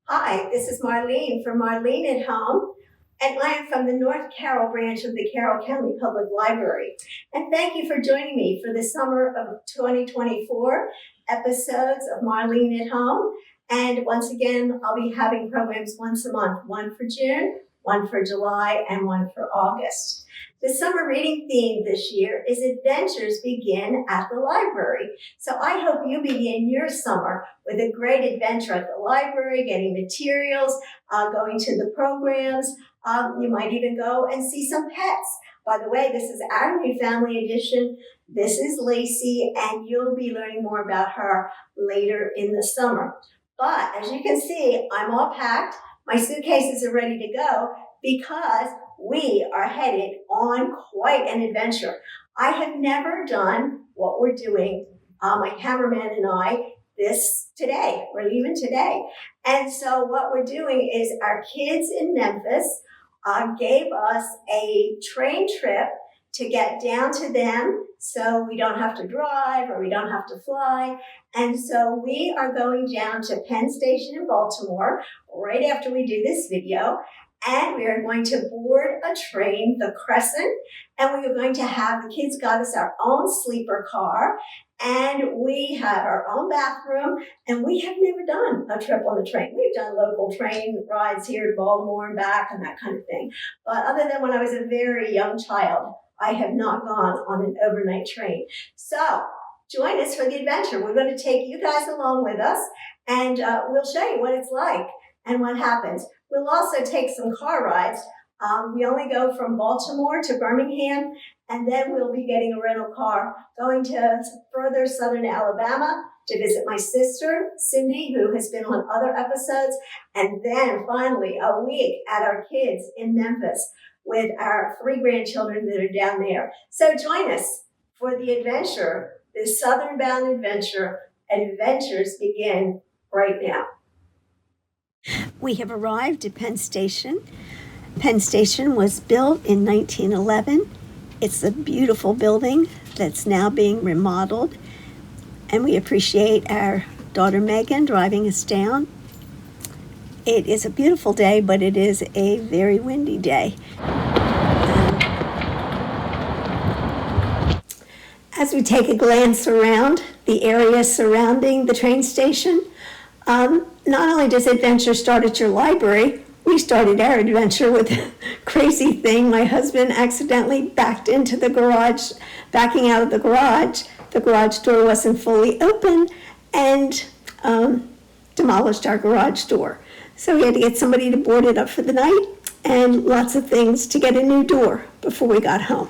Hi, this is Marlene from Marlene at Home, and I am from the North Carroll branch of the Carroll County Public Library. And thank you for joining me for the summer of 2024 episodes of Marlene at Home. And once again, I'll be having programs once a month, one for June, one for July, and one for August. The summer reading theme this year is Adventures Begin at the Library. So I hope you begin your summer with a great adventure at the library, getting materials, going to the programs. You might even go and see some pets. By the way, this is our new family edition. This is Lacey, and you'll be learning more about her later in the summer. But as you can see, I'm all packed. My suitcases are ready to go because we are headed on quite an adventure. I have never done what we're doing, my cameraman and I, this today. We're leaving today. And so what we're doing is our kids in Memphis gave us a train trip to get down to them so we don't have to drive or we don't have to fly. And so we are going down to Penn Station in Baltimore right after we do this video. And we are going to board a train, the Crescent, and we are going to have, the kids got us our own sleeper car, and we have our own bathroom, and we have never done a trip on the train. We've done local train rides here to Baltimore and back and that kind of thing. But other than when I was a very young child, I have not gone on an overnight train. So join us for the adventure. We're going to take you guys along with us, and we'll show you what it's like and what happens. We'll also take some car rides. We only go from Baltimore to Birmingham, and then we'll be getting a rental car going to further southern Alabama to visit my sister, Cindy, who has been on other episodes, and then finally a week at our kids in Memphis with our 3 grandchildren that are down there. So join us for the adventure, the southern bound adventure. Adventures begin right now. We have arrived at Penn Station. Penn Station was built in 1911. It's a beautiful building that's now being remodeled, and we appreciate our daughter Megan driving us down. It is a beautiful day, but it is a very windy day. As we take a glance around the area surrounding the train station, not only does adventure start at your library, we started our adventure with a crazy thing. My husband accidentally backed into the garage, backing out of the garage. The garage door wasn't fully open and demolished our garage door. So we had to get somebody to board it up for the night and lots of things to get a new door before we got home.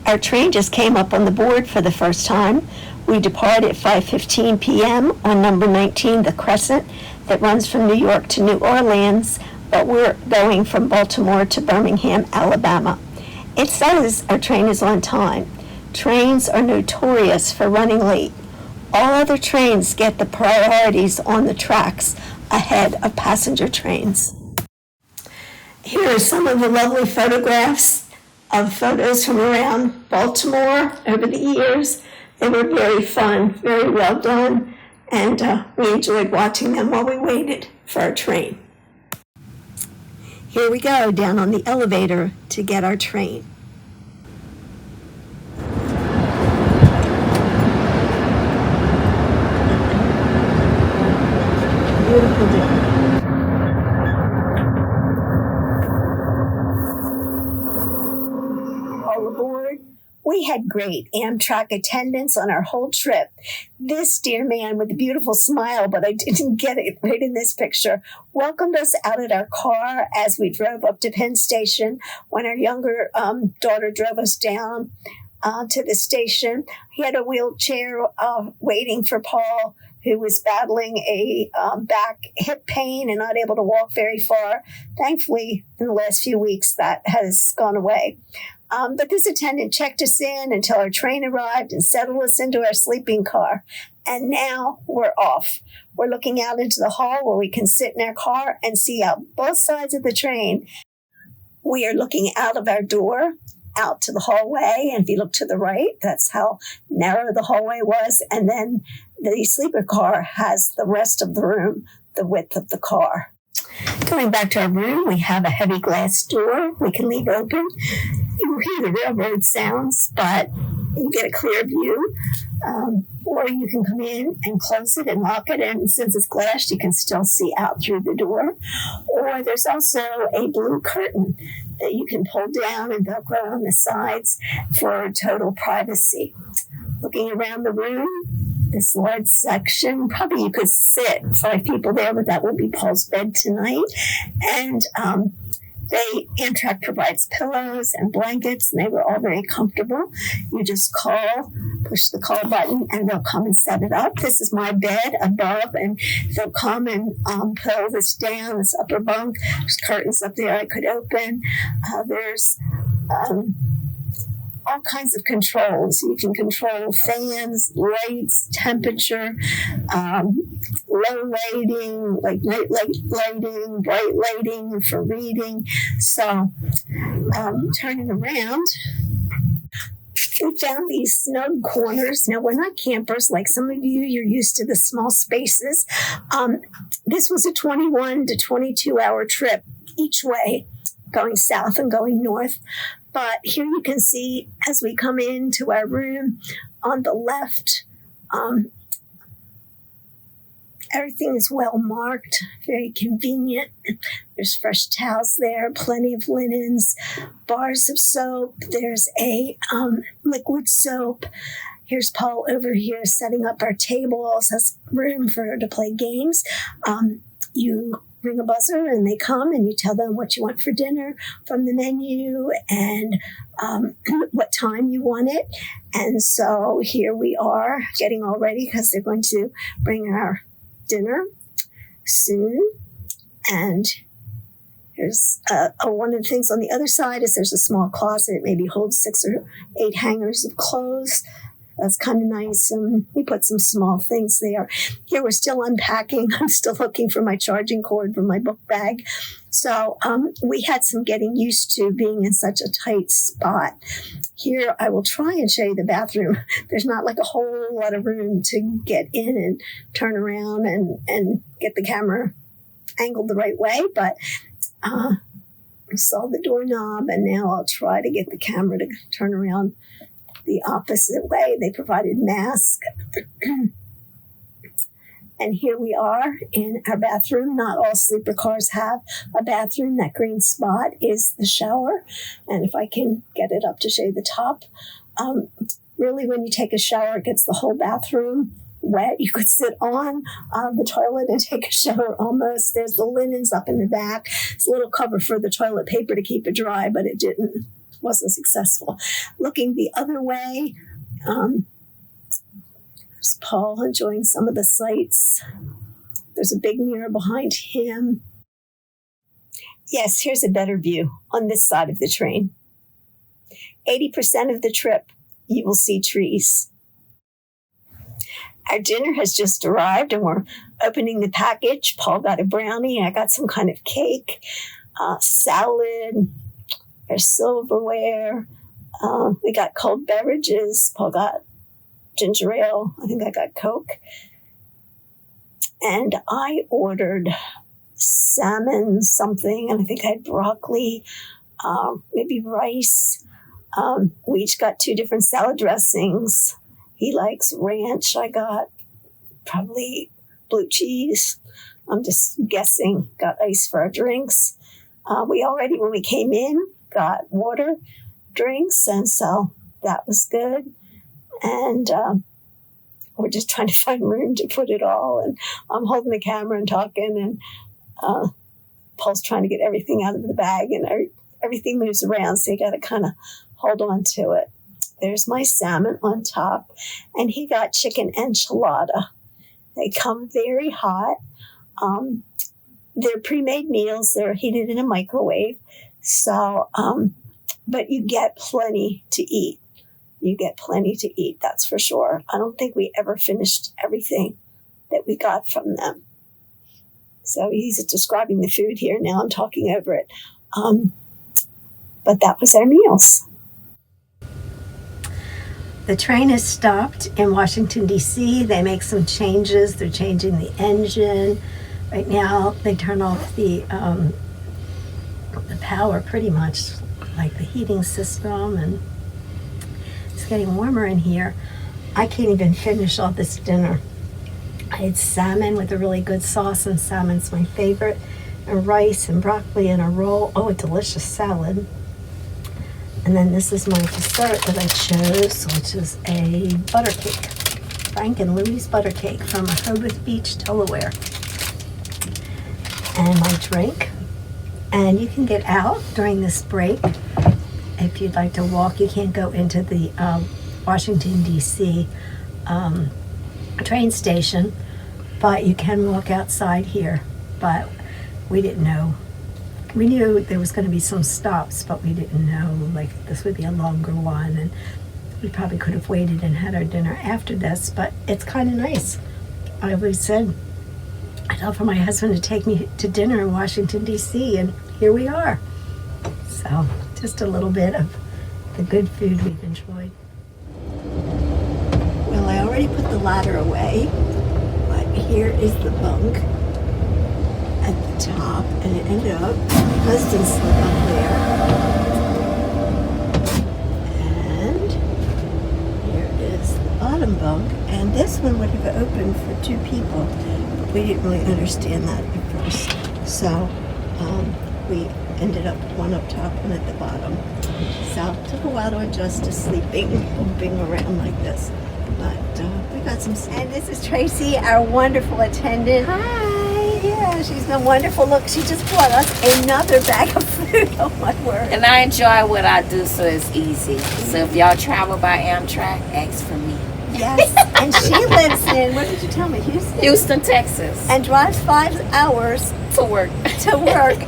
Our train just came up on the board for the first time. We depart at 5:15 p.m. on number 19, the Crescent, that runs from New York to New Orleans, but we're going from Baltimore to Birmingham, Alabama. It says our train is on time. Trains are notorious for running late. All other trains get the priorities on the tracks ahead of passenger trains. Here are some of the lovely photographs of photos from around Baltimore over the years. They were very fun, very well done, and we enjoyed watching them while we waited for our train. Here we go, down on the elevator to get our train. Beautiful day. All aboard. We had great Amtrak attendance on our whole trip. This dear man with a beautiful smile, but I didn't get it right in this picture, welcomed us out at our car as we drove up to Penn Station when our younger daughter drove us down to the station. He had a wheelchair waiting for Paul, who was battling a back hip pain and not able to walk very far. Thankfully, in the last few weeks, that has gone away. But this attendant checked us in until our train arrived and settled us into our sleeping car. And now we're off. We're looking out into the hall where we can sit in our car and see out both sides of the train. We are looking out of our door, out to the hallway. And if you look to the right, that's how narrow the hallway was. And then the sleeper car has the rest of the room the width of the car. Going back to our room, we have a heavy glass door we can leave open. You will hear the railroad sounds, but you get a clear view. Or you can come in and close it and lock it, and since it's glass, you can still see out through the door. Or there's also a blue curtain that you can pull down and Velcro on the sides for total privacy. Looking around the room, this large section, probably you could sit 5 people there, but that will be Paul's bed tonight. And Amtrak provides pillows and blankets, and they were all very comfortable. You just push the call button, and they'll come and set it up. This is my bed above, and they'll come and pull this down, this upper bunk. There's curtains up there I could open. There's all kinds of controls. You can control fans, lights, temperature, low lighting, like night lighting, bright lighting for reading. So turning around, we found these snug corners. Now, we're not campers like some of you. You're used to the small spaces. This was a 21 to 22 hour trip each way, going south and going north. But here you can see as we come into our room on the left, everything is well marked, very convenient. There's fresh towels there, plenty of linens, bars of soap. There's a liquid soap. Here's Paul over here setting up our table. Also has room to play games. You ring a buzzer and they come, and you tell them what you want for dinner from the menu and what time you want it. And so here we are getting all ready because they're going to bring our dinner soon. And here's one of the things on the other side is there's a small closet. It maybe holds 6 or 8 hangers of clothes. That's kind of nice. We put some small things there. Here we're still unpacking. I'm still looking for my charging cord for my book bag. So we had some getting used to being in such a tight spot. Here I will try and show you the bathroom. There's not like a whole lot of room to get in and turn around and get the camera angled the right way. But I saw the doorknob, and now I'll try to get the camera to turn around the opposite way. They provided masks. And here we are in our bathroom. Not all sleeper cars have a bathroom. That green spot is the shower. And if I can get it up to show you the top, really when you take a shower, it gets the whole bathroom wet. You could sit on the toilet and take a shower almost. There's the linens up in the back. It's a little cover for the toilet paper to keep it dry, but it wasn't successful. Looking the other way, there's Paul enjoying some of the sights. There's a big mirror behind him. Yes, here's a better view on this side of the train. 80% of the trip, you will see trees. Our dinner has just arrived, and we're opening the package. Paul got a brownie. I got some kind of cake, salad, our silverware. We got cold beverages. Paul got ginger ale. I think I got Coke. And I ordered salmon something, and I think I had broccoli, maybe rice. We each got 2 different salad dressings. He likes ranch. I got probably blue cheese. I'm just guessing. Got ice for our drinks. We already, when we came in, got water, drinks, and so that was good. And we're just trying to find room to put it all. And I'm holding the camera and talking, and Paul's trying to get everything out of the bag, and everything moves around, so you got to kind of hold on to it. There's my salmon on top, and he got chicken enchilada. They come very hot. They're pre-made meals. They're heated in a microwave. So, but you get plenty to eat. You get plenty to eat, that's for sure. I don't think we ever finished everything that we got from them. So he's describing the food here. Now I'm talking over it. But that was our meals. The train has stopped in Washington, D.C. They make some changes. They're changing the engine. Right now, they turn off the power pretty much, like the heating system, and it's getting warmer in here. I can't even finish all this dinner. I had salmon with a really good sauce, and salmon's my favorite, and rice and broccoli and a roll. Oh, a delicious salad. And then this is my dessert that I chose, which is a butter cake. Frank and Louie's butter cake from Rehoboth Beach, Delaware. And my drink. And you can get out during this break. If you'd like to walk, you can't go into the Washington, D.C. Train station, but you can walk outside here. But we didn't know. We knew there was going to be some stops, but we didn't know like this would be a longer one, and we probably could have waited and had our dinner after this, but it's kind of nice. I always said I'd offer my husband to take me to dinner in Washington, D.C., and here we are. So just a little bit of the good food we've enjoyed. Well, I already put the ladder away, but here is the bunk at the top, and it ended up, husband slept up there. And here is the bottom bunk, and this one would have opened for 2 people, but we didn't really understand that at first. So we ended up one up top, one at the bottom. So it took a while to adjust to sleeping, bumping around like this. But we got some. And this is Tracy, our wonderful attendant. Hi. Yeah, she's been wonderful. Look, she just brought us another bag of food. Oh my word. And I enjoy what I do, so it's easy. So if y'all travel by Amtrak, ask for me. Yes. And she lives in, what did you tell me, Houston? Houston, Texas. And drives 5 hours to work.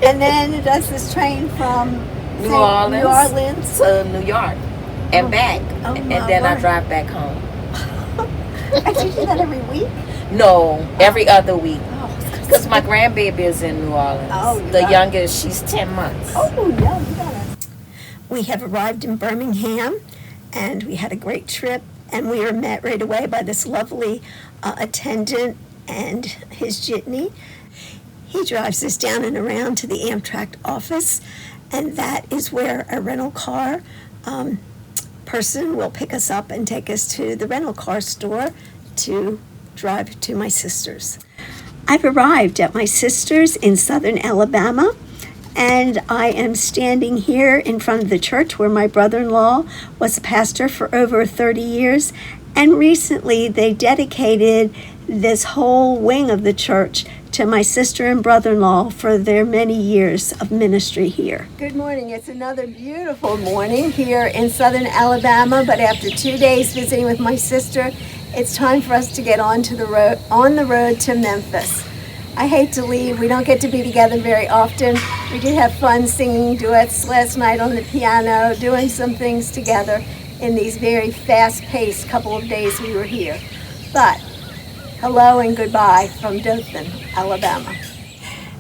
And then does this train from New Orleans to New York and back. Oh, and then I drive back home. I do that every week? No, every other week. Because my grandbaby is in New Orleans. Oh, the youngest, she's 10 months. Oh, yeah, you got it. We have arrived in Birmingham, and we had a great trip, and we were met right away by this lovely attendant and his jitney. He drives us down and around to the Amtrak office, and that is where a rental car person will pick us up and take us to the rental car store to drive to my sister's. I've arrived at my sister's in southern Alabama, and I am standing here in front of the church where my brother-in-law was a pastor for over 30 years, and recently they dedicated this whole wing of the church to my sister and brother-in-law for their many years of ministry here. Good morning. It's another beautiful morning here in southern Alabama, but after 2 days visiting with my sister, it's time for us to get on the road to Memphis. I hate to leave. We don't get to be together very often. We did have fun singing duets last night on the piano, doing some things together in these very fast-paced couple of days we were here. But hello and goodbye from Dothan, Alabama.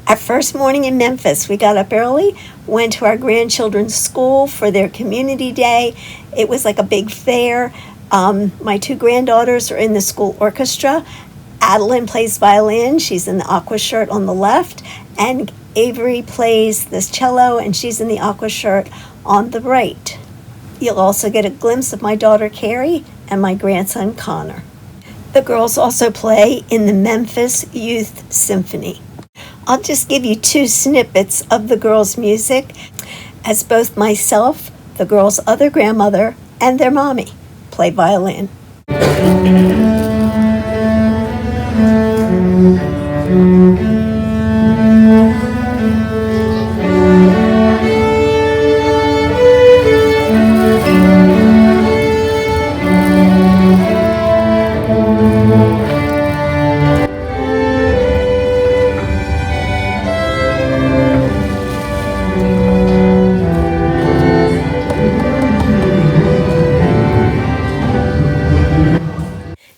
Our first morning in Memphis, we got up early, went to our grandchildren's school for their community day. It was like a big fair. My 2 granddaughters are in the school orchestra. Adeline plays violin. She's in the aqua shirt on the left. And Avery plays the cello, and she's in the aqua shirt on the right. You'll also get a glimpse of my daughter Carrie and my grandson Connor. The girls also play in the Memphis Youth Symphony. I'll just give you 2 snippets of the girls' music, as both myself, the girls' other grandmother, and their mommy play violin.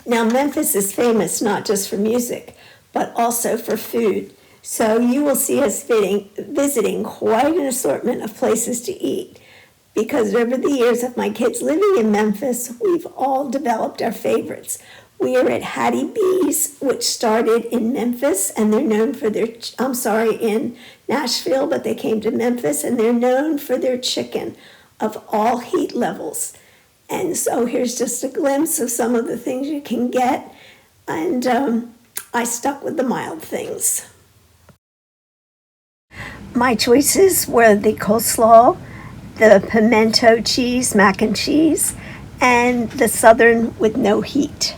Now, Memphis is famous not just for music, but also for food. So you will see us visiting quite an assortment of places to eat. Because over the years of my kids living in Memphis, we've all developed our favorites. We are at Hattie B's, which started in Memphis, and they're known for their, in Nashville, but they came to Memphis, and they're known for their chicken of all heat levels. And so here's just a glimpse of some of the things you can get, and I stuck with the mild things. My choices were the coleslaw, the pimento cheese, mac and cheese, and the Southern with no heat.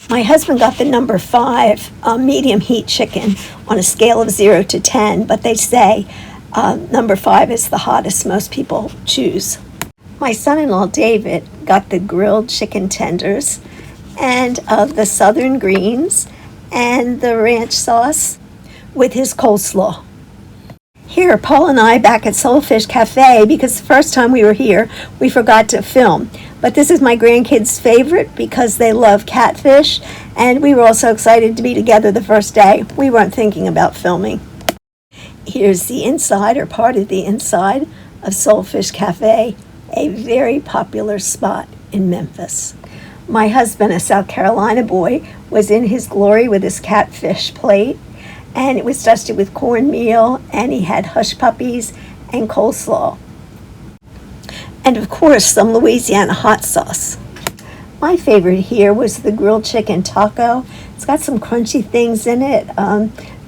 My husband got the number 5 medium heat chicken on a scale of 0 to 10, but they say number 5 is the hottest most people choose. My son-in-law David got the grilled chicken tenders and the Southern greens and the ranch sauce with his coleslaw. Here, Paul and I back at Soulfish Cafe, because the first time we were here, we forgot to film. But this is my grandkids' favorite because they love catfish, and we were also excited to be together the first day. We weren't thinking about filming. Here's the inside, or part of the inside, of Soulfish Cafe, a very popular spot in Memphis. My husband, a South Carolina boy, was in his glory with his catfish plate, and it was dusted with cornmeal, and he had hush puppies and coleslaw. And of course, some Louisiana hot sauce. My favorite here was the grilled chicken taco. It's got some crunchy things in it,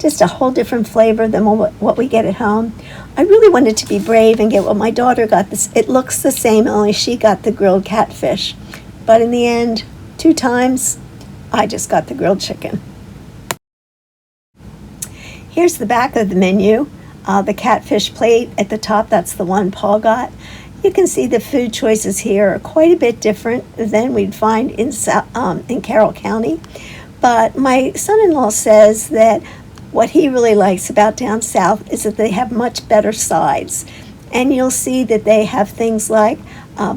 just a whole different flavor than what we get at home. I really wanted to be brave and get what my daughter got. It looks the same, only she got the grilled catfish. But in the end, 2 times, I just got the grilled chicken. Here's the back of the menu. The catfish plate at the top, that's the one Paul got. You can see the food choices here are quite a bit different than we'd find in Carroll County. But my son-in-law says that what he really likes about down south is that they have much better sides. And you'll see that they have things like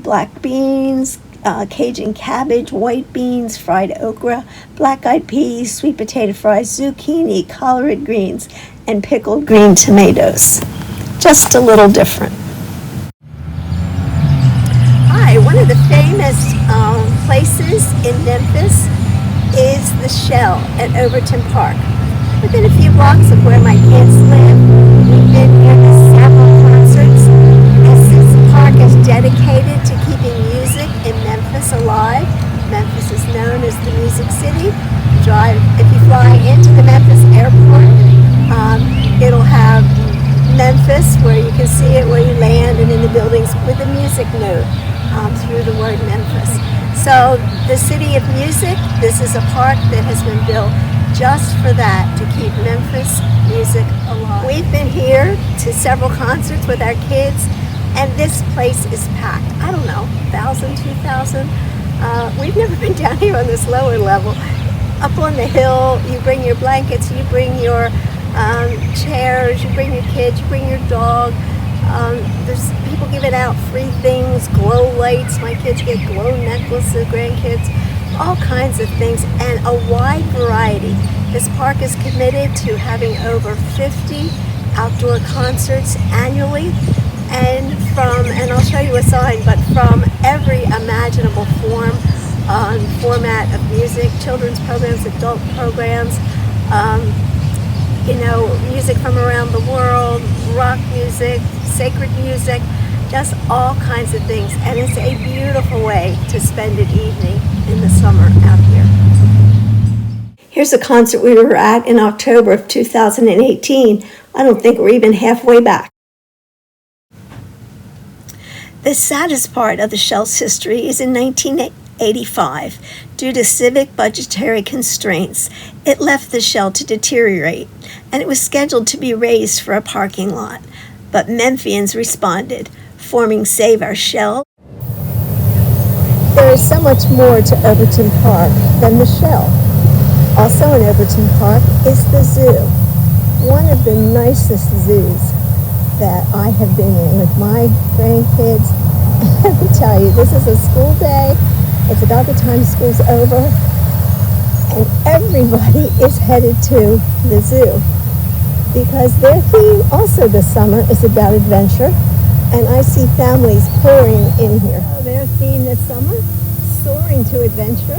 black beans, Cajun cabbage, white beans, fried okra, black-eyed peas, sweet potato fries, zucchini, collard greens, and pickled green tomatoes. Just a little different. Hi, one of the famous places in Memphis is the Shell at Overton Park. Within a few blocks of where my kids live, we've been here to several concerts. This park is dedicated to keeping music in Memphis alive. Memphis is known as the Music City. If you fly into the Memphis airport, it'll have Memphis, where you can see it where you land, and in the buildings with a music note through the word Memphis. So the City of Music, this is a park that has been built just for that, to keep Memphis music alive. We've been here to several concerts with our kids, and this place is packed. I don't know, 1,000, 2,000. We've never been down here on this lower level. Up on the hill, you bring your blankets, you bring your chairs, you bring your kids, you bring your dog. There's people giving out free things, glow lights. My kids get glow necklaces, grandkids, all kinds of things, and a wide variety. This park is committed to having over 50 outdoor concerts annually, and I'll show you a sign, but from every imaginable format of music, children's programs, adult programs, music from around the world, rock music, sacred music, just all kinds of things. And it's a beautiful way to spend an evening in the summer out here. Here's a concert we were at in October of 2018. I don't think we're even halfway back. The saddest part of the Shell's history is in 1985. Due to civic budgetary constraints, it left the Shell to deteriorate, and it was scheduled to be razed for a parking lot. But Memphians responded, forming Save Our Shell. There is so much more to Overton Park than the Shell. Also in Overton Park is the zoo, one of the nicest zoos that I have been in with my grandkids. Let me tell you, this is a school day. It's about the time school's over, and everybody is headed to the zoo because their theme also this summer is about adventure, and I see families pouring in here. Their theme this summer, soaring to adventure.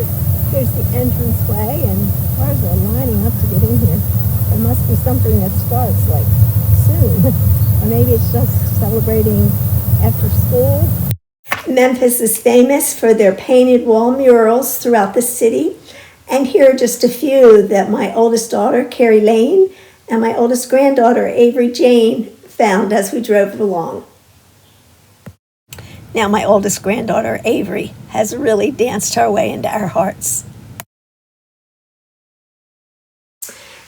Here's the entranceway, and cars are lining up to get in here. There must be something that starts like soon, or maybe it's just celebrating after school. Memphis is famous for their painted wall murals throughout the city, and here are just a few that my oldest daughter, Carrie Lane, and my oldest granddaughter, Avery Jane, found as we drove along. Now my oldest granddaughter, Avery, has really danced her way into our hearts.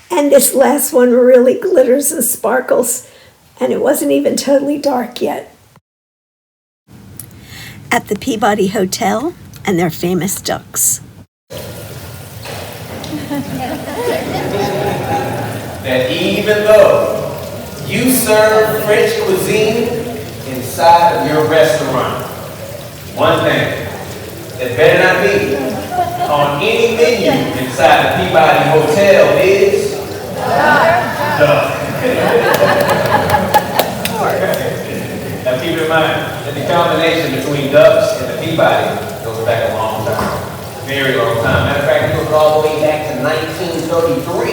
And this last one really glitters and sparkles, and it wasn't even totally dark yet. At the Peabody Hotel and their famous ducks. That even though you serve French cuisine inside of your restaurant, one thing that better not be on any menu inside the Peabody Hotel is duck. Now keep in mind that the combination between ducks and the Peabody goes back a long time, very long time. Matter of fact, it goes all the way back to 1933.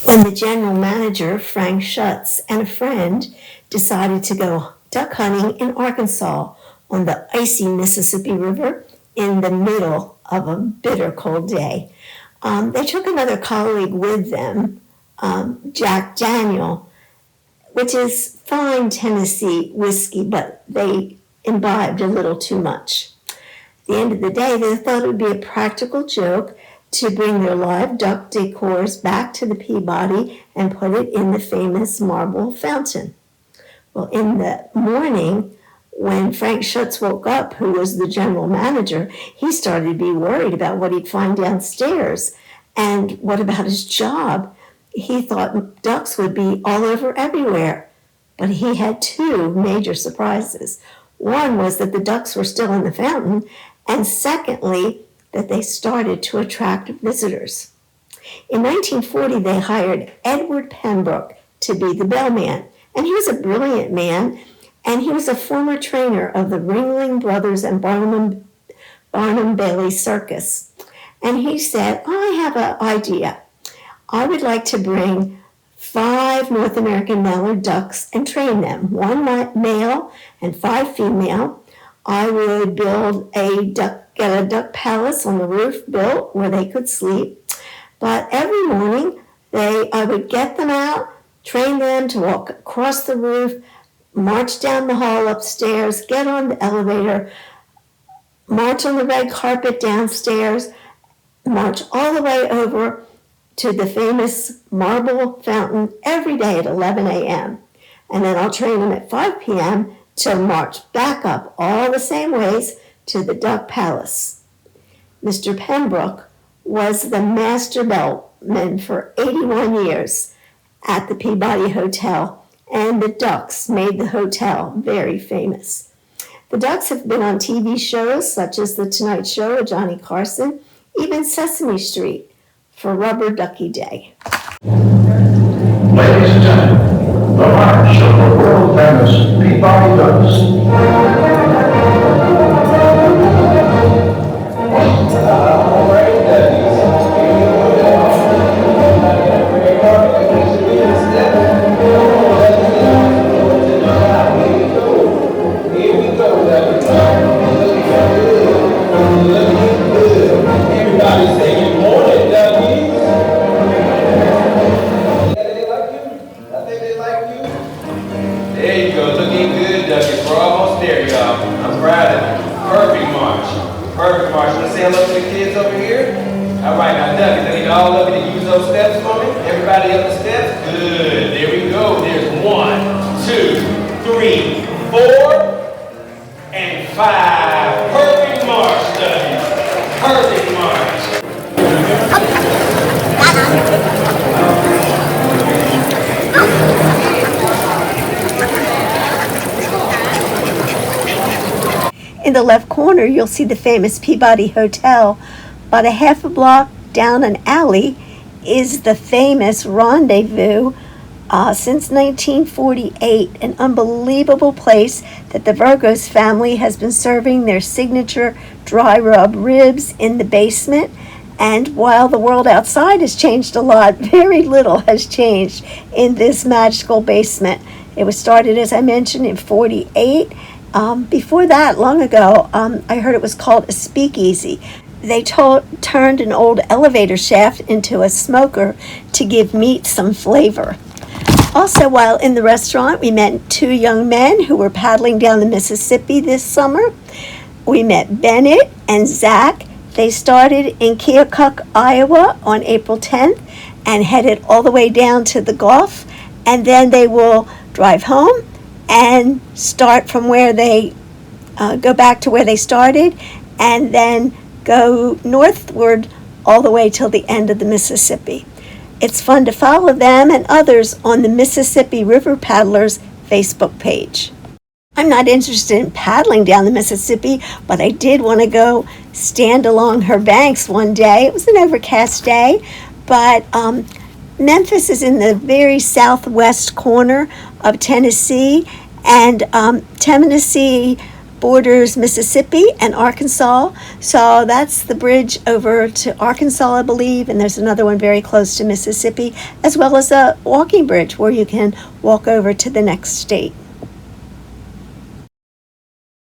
When the general manager, Frank Schutz, and a friend decided to go duck hunting in Arkansas on the icy Mississippi River in the middle of a bitter cold day. They took another colleague with them, Jack Daniel, which is fine Tennessee whiskey, but they imbibed a little too much. At the end of the day, they thought it would be a practical joke to bring their live duck decors back to the Peabody and put it in the famous marble fountain. Well, in the morning, when Frank Schutz woke up, who was the general manager, he started to be worried about what he'd find downstairs. And what about his job? He thought ducks would be all over everywhere. But he had two major surprises. One was that the ducks were still in the fountain, and secondly, that they started to attract visitors. In 1940, they hired Edward Pembroke to be the bellman, and he was a brilliant man, and he was a former trainer of the Ringling Brothers and Barnum Bailey Circus. And he said, I have an idea. I would like to bring 5 North American mallard ducks and train them, 1 male and 5 female. I would get a duck palace on the roof built where they could sleep. But every morning, I would get them out, train them to walk across the roof, march down the hall upstairs, get on the elevator, march on the red carpet downstairs, march all the way over to the famous marble fountain every day at 11 a.m. And then I'll train them at 5 p.m. to march back up all the same ways to the Duck Palace. Mr. Pembroke was the master bellman for 81 years at the Peabody Hotel, and the ducks made the hotel very famous. The ducks have been on TV shows such as The Tonight Show with Johnny Carson, even Sesame Street for Rubber Ducky Day. Ladies and gentlemen, the march of the world famous Peabody Ducks. In the left corner, you'll see the famous Peabody Hotel. About a half a block down an alley is the famous Rendezvous. Since 1948, an unbelievable place that the Virgos family has been serving their signature dry rub ribs in the basement. And while the world outside has changed a lot, very little has changed in this magical basement. It was started, as I mentioned, in '48. Before that, long ago, I heard it was called a speakeasy. They turned an old elevator shaft into a smoker to give meat some flavor. Also, while in the restaurant, we met two young men who were paddling down the Mississippi this summer. We met Bennett and Zach. They started in Keokuk, Iowa on April 10th and headed all the way down to the Gulf. And then they will drive home and start from where they go back to where they started, and then go northward all the way till the end of the Mississippi. It's fun to follow them and others on the Mississippi River Paddlers Facebook page. I'm not interested in paddling down the Mississippi, but I did want to go stand along her banks one day. It was an overcast day, but Memphis is in the very southwest corner of Tennessee, and Tennessee borders Mississippi and Arkansas, so that's the bridge over to Arkansas, I believe, and there's another one very close to Mississippi, as well as a walking bridge where you can walk over to the next state.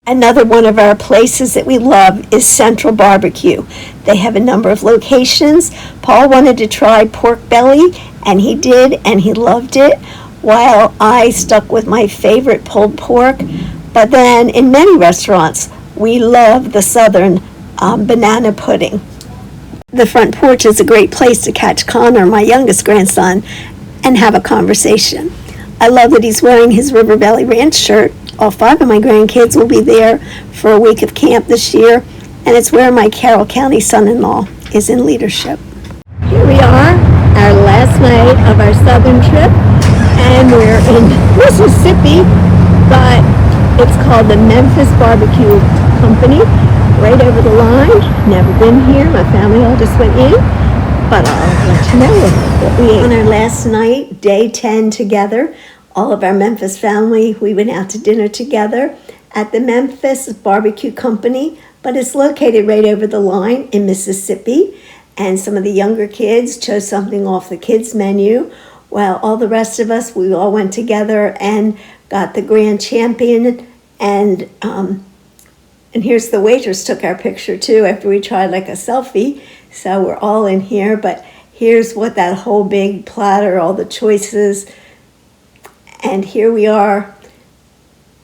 Another one of our places that we love is Central Barbecue. They have a number of locations. Paul wanted to try pork belly, and he did, and he loved it, while I stuck with my favorite pulled pork. But then in many restaurants, we love the southern banana pudding. The front porch is a great place to catch Connor, my youngest grandson, and have a conversation. I love that he's wearing his River Valley Ranch shirt. All 5 of my grandkids will be there for a week of camp this year, and it's where my Carroll County son-in-law is in leadership. Here we are, our last night of our southern trip, and we're in Mississippi, but it's called the Memphis Barbecue Company, right over the line. Never been here, my family all just went in, but I'll let you know what we ate. On our last night, day 10 together, all of our Memphis family, we went out to dinner together at the Memphis Barbecue Company, but it's located right over the line in Mississippi. And some of the younger kids chose something off the kids' menu, while all the rest of us, we all went together and got the grand champion. And here's the waitress took our picture too after we tried like a selfie. So we're all in here, but here's what that whole big platter, all the choices. And here we are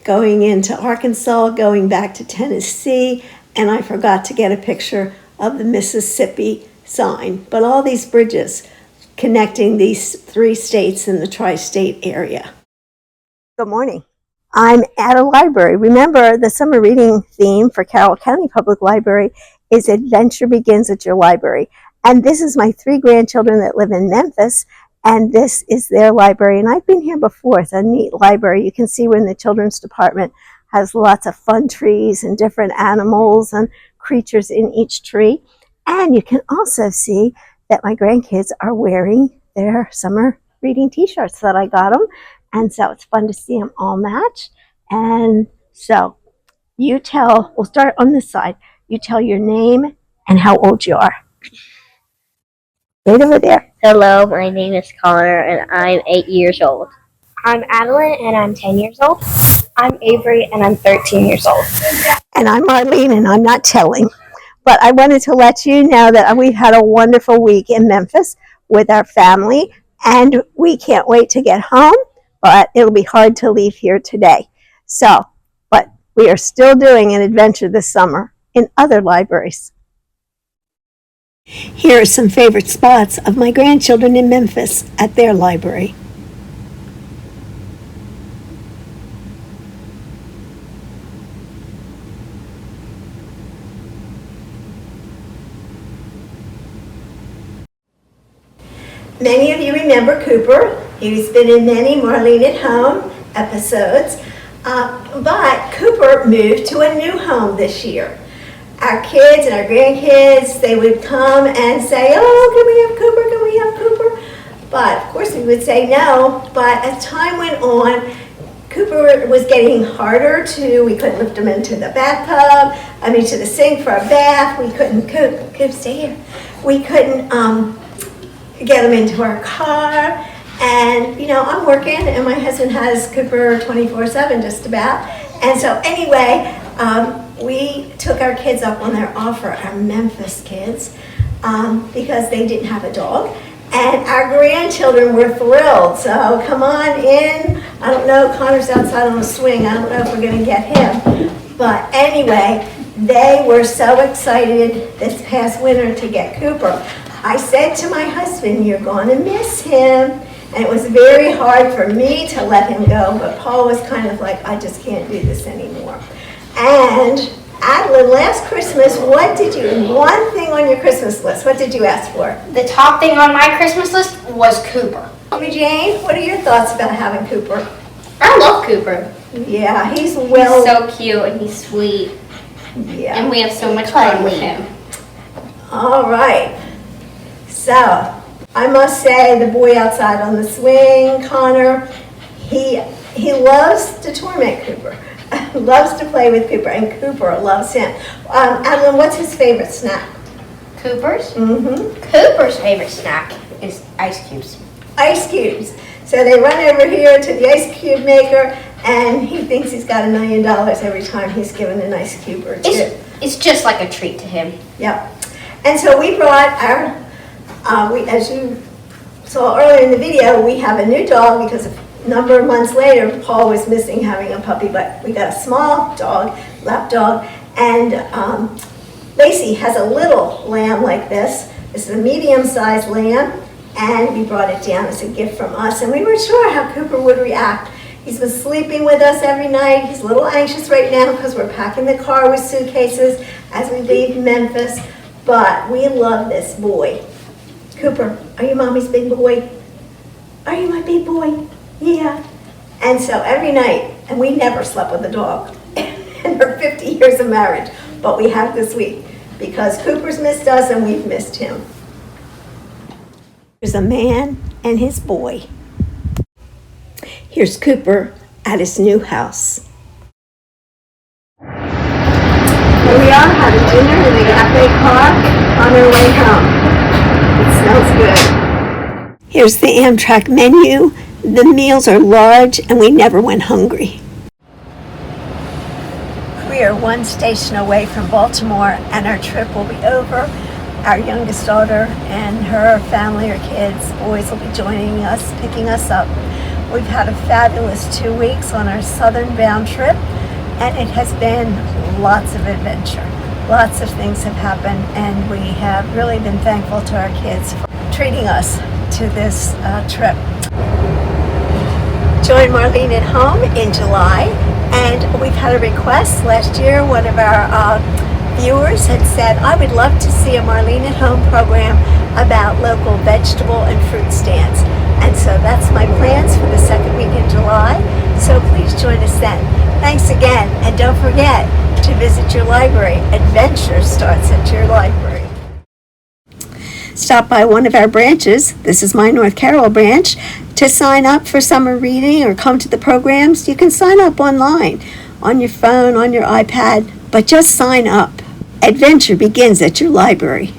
going into Arkansas, going back to Tennessee, and I forgot to get a picture of the Mississippi sign. But all these bridges connecting these 3 states in the tri-state area. Good morning. I'm at a library. Remember, the summer reading theme for Carroll County Public Library is Adventure Begins at Your Library. And this is my 3 grandchildren that live in Memphis, and this is their library. And I've been here before. It's a neat library. You can see we're in the children's department. Has lots of fun trees and different animals and creatures in each tree. And you can also see that my grandkids are wearing their summer reading t-shirts that I got them. And so it's fun to see them all match. And so we'll start on this side. You tell your name and how old you are. Right over there. Hello, my name is Connor, and I'm 8 years old. I'm Adeline, and I'm 10 years old. I'm Avery, and I'm 13 years old. And I'm Marlene, and I'm not telling. But I wanted to let you know that we've had a wonderful week in Memphis with our family, and we can't wait to get home, but it'll be hard to leave here today. So, but we are still doing an adventure this summer in other libraries. Here are some favorite spots of my grandchildren in Memphis at their library. Many of you remember Cooper. He's been in many Marlene at Home episodes, but Cooper moved to a new home this year. Our kids and our grandkids, they would come and say, oh, can we have Cooper, can we have Cooper? But of course we would say no, but as time went on, Cooper was getting harder we couldn't lift him into the bathtub, to the sink for a bath. We couldn't, Coop, stay here. We couldn't get him into our car. And, I'm working and my husband has Cooper 24/7 just about. And so anyway, we took our kids up on their offer, our Memphis kids, because they didn't have a dog. And our grandchildren were thrilled. So come on in. I don't know, Connor's outside on a swing. I don't know if we're going to get him. But anyway, they were so excited this past winter to get Cooper. I said to my husband, you're going to miss him. And it was very hard for me to let him go, but Paul was kind of like, I just can't do this anymore. And Adeline, last Christmas, one thing on your Christmas list, what did you ask for? The top thing on my Christmas list was Cooper. Mommy Jane, what are your thoughts about having Cooper? I love Cooper. Yeah, he's He's so cute and he's sweet. Yeah. And we have so much fun with him. All right. So, I must say, the boy outside on the swing, Connor, he loves to torment Cooper. Loves to play with Cooper, and Cooper loves him. Adeline, what's his favorite snack? Cooper's? Mm-hmm. Cooper's favorite snack is ice cubes. Ice cubes. So they run over here to the ice cube maker, and he thinks he's got $1 million every time he's given an ice cube or two. It's just like a treat to him. Yep. And so we brought our, as you saw earlier in the video, we have a new dog because a number of months later, Paul was missing having a puppy, but we got a small dog, lap dog, and Lacey has a little lamb like this. It's a medium-sized lamb, and we brought it down as a gift from us, and we weren't sure how Cooper would react. He's been sleeping with us every night. He's a little anxious right now because we're packing the car with suitcases as we leave Memphis, but we love this boy. Cooper, are you mommy's big boy? Are you my big boy? Yeah. And so every night, and we never slept with a dog in our 50 years of marriage, but we have this week because Cooper's missed us and we've missed him. There's a man and his boy. Here's Cooper at his new house. Here we are having dinner in the cafe car on our way home. It smells good. Here's the Amtrak menu. The meals are large and we never went hungry. We are one station away from Baltimore and our trip will be over. Our youngest daughter and her family, her kids, boys will be joining us, picking us up. We've had a fabulous 2 weeks on our southern bound trip, and it has been lots of adventure. Lots of things have happened, and we have really been thankful to our kids for treating us to this trip. Joined Marlene at home in July, and we've had a request. Last year, one of our viewers had said, I would love to see a Marlene at Home program about local vegetable and fruit stands. And so that's my plans for the second week in July. So please join us then. Thanks again. And don't forget to visit your library. Adventure starts at your library. Stop by one of our branches. This is my North Carroll branch. To sign up for summer reading or come to the programs, you can sign up online, on your phone, on your iPad, but just sign up. Adventure begins at your library.